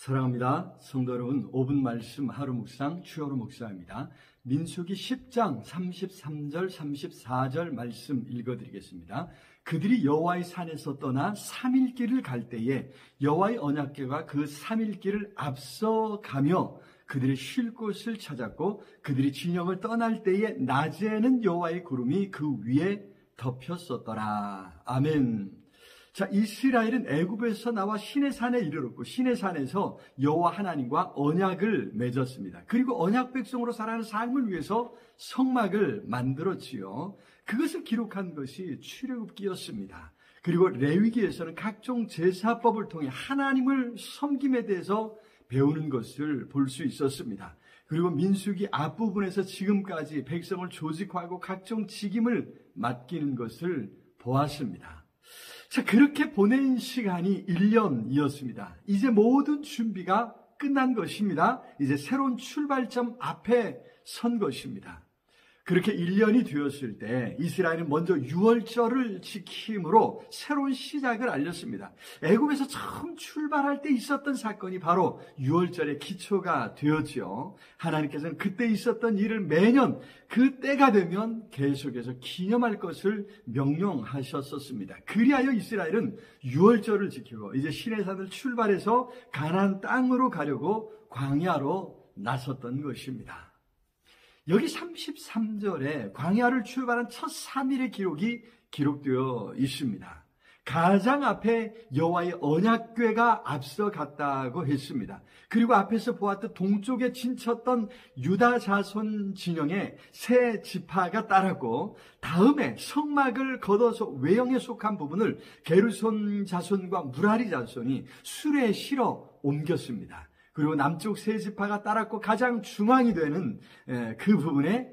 사랑합니다. 성도 여러분, 5분 말씀 하루 묵상 추여로 목사입니다. 민수기 10장 33절 34절 말씀 읽어드리겠습니다. 그들이 여호와의 산에서 떠나 3일 길을 갈 때에 여호와의 언약궤가 그 3일 길을 앞서가며 그들이 쉴 곳을 찾았고, 그들이 진영을 떠날 때에 낮에는 여호와의 구름이 그 위에 덮였었더라. 아멘. 자, 이스라엘은 애굽에서 나와 시내산에 이르렀고, 시내산에서 여호와 하나님과 언약을 맺었습니다. 그리고 언약 백성으로 살아가는 삶을 위해서 성막을 만들었지요. 그것을 기록한 것이 출애굽기였습니다. 그리고 레위기에서는 각종 제사법을 통해 하나님을 섬김에 대해서 배우는 것을 볼 수 있었습니다. 그리고 민수기 앞부분에서 지금까지 백성을 조직화하고 각종 직임을 맡기는 것을 보았습니다. 자, 그렇게 보낸 시간이 1년이었습니다. 이제 모든 준비가 끝난 것입니다. 이제 새로운 출발점 앞에 선 것입니다. 그렇게 1년이 되었을 때 이스라엘은 먼저 유월절을 지킴으로 새로운 시작을 알렸습니다. 애굽에서 처음 출발할 때 있었던 사건이 바로 유월절의 기초가 되었죠. 하나님께서는 그때 있었던 일을 매년 그 때가 되면 계속해서 기념할 것을 명령하셨었습니다. 그리하여 이스라엘은 유월절을 지키고 이제 시내산을 출발해서 가나안 땅으로 가려고 광야로 나섰던 것입니다. 여기 33절에 광야를 출발한 첫 3일의 기록이 기록되어 있습니다. 가장 앞에 여호와의 언약궤가 앞서갔다고 했습니다. 그리고 앞에서 보았던 동쪽에 진쳤던 유다 자손 진영에 세 지파가 따랐고, 다음에 성막을 걷어서 외형에 속한 부분을 게르손 자손과 무라리 자손이 수레에 실어 옮겼습니다. 그리고 남쪽 세 지파가 따랐고, 가장 중앙이 되는 그 부분에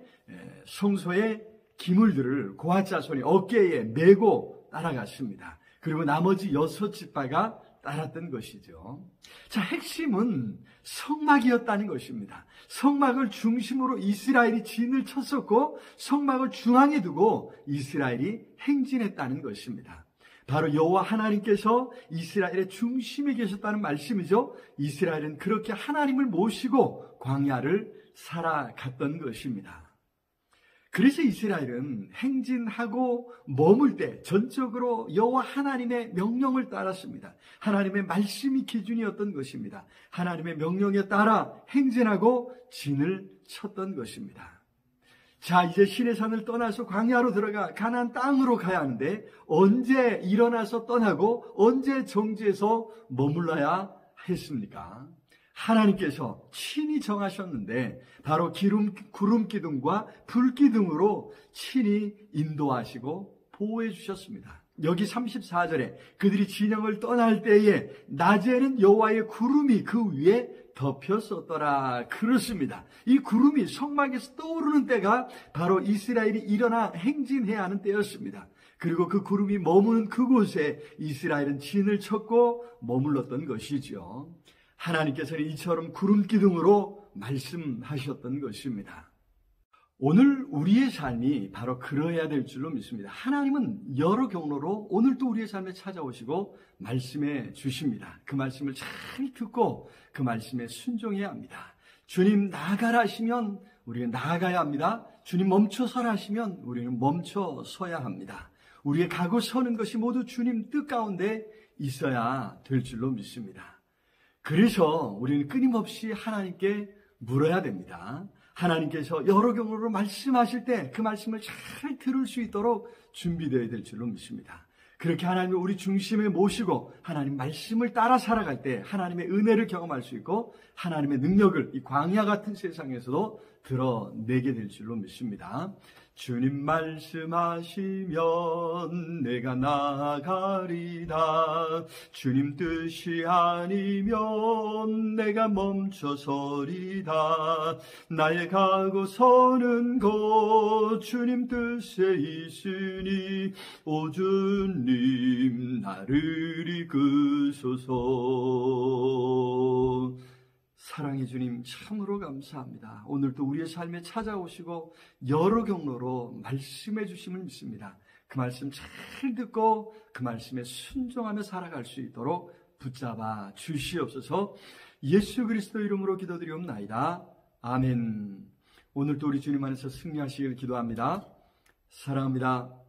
성소의 기물들을 고핫 자손이 어깨에 메고 따라갔습니다. 그리고 나머지 6지파가 따랐던 것이죠. 자, 핵심은 성막이었다는 것입니다. 성막을 중심으로 이스라엘이 진을 쳤었고, 성막을 중앙에 두고 이스라엘이 행진했다는 것입니다. 바로 여호와 하나님께서 이스라엘의 중심에 계셨다는 말씀이죠. 이스라엘은 그렇게 하나님을 모시고 광야를 살아갔던 것입니다. 그래서 이스라엘은 행진하고 머물 때 전적으로 여호와 하나님의 명령을 따랐습니다. 하나님의 말씀이 기준이었던 것입니다. 하나님의 명령에 따라 행진하고 진을 쳤던 것입니다. 자, 이제 시내산을 떠나서 광야로 들어가 가나안 땅으로 가야 하는데, 언제 일어나서 떠나고 언제 정지해서 머물러야 했습니까? 하나님께서 친히 정하셨는데 바로 구름 기둥과 불 기둥으로 친히 인도하시고 보호해 주셨습니다. 여기 34절에 그들이 진영을 떠날 때에 낮에는 여호와의 구름이 그 위에 덮였었더라. 그렇습니다. 이 구름이 성막에서 떠오르는 때가 바로 이스라엘이 일어나 행진해야 하는 때였습니다. 그리고 그 구름이 머무는 그곳에 이스라엘은 진을 쳤고 머물렀던 것이죠. 하나님께서는 이처럼 구름 기둥으로 말씀하셨던 것입니다. 오늘 우리의 삶이 바로 그러해야 될 줄로 믿습니다. 하나님은 여러 경로로 오늘도 우리의 삶에 찾아오시고 말씀해 주십니다. 그 말씀을 잘 듣고 그 말씀에 순종해야 합니다. 주님 나아가라 하시면 우리는 나아가야 합니다. 주님 멈춰서라 하시면 우리는 멈춰 서야 합니다. 우리의 가고 서는 것이 모두 주님 뜻 가운데 있어야 될 줄로 믿습니다. 그래서 우리는 끊임없이 하나님께 물어야 됩니다. 하나님께서 여러 경우로 말씀하실 때 그 말씀을 잘 들을 수 있도록 준비되어야 될 줄로 믿습니다. 그렇게 하나님을 우리 중심에 모시고 하나님 말씀을 따라 살아갈 때 하나님의 은혜를 경험할 수 있고 하나님의 능력을 이 광야 같은 세상에서도 드러내게 될 줄로 믿습니다. 주님 말씀하시면 내가 나아가리다. 주님 뜻이 아니면 내가 멈춰서리다. 나의 가고 서는 곳 주님 뜻에 있으니 오 주님 나를 이끄소서. 사랑의 주님 참으로 감사합니다. 오늘도 우리의 삶에 찾아오시고 여러 경로로 말씀해 주심을 믿습니다. 그 말씀 잘 듣고 그 말씀에 순종하며 살아갈 수 있도록 붙잡아 주시옵소서. 예수 그리스도 이름으로 기도드리옵나이다. 아멘. 오늘도 우리 주님 안에서 승리하시길 기도합니다. 사랑합니다.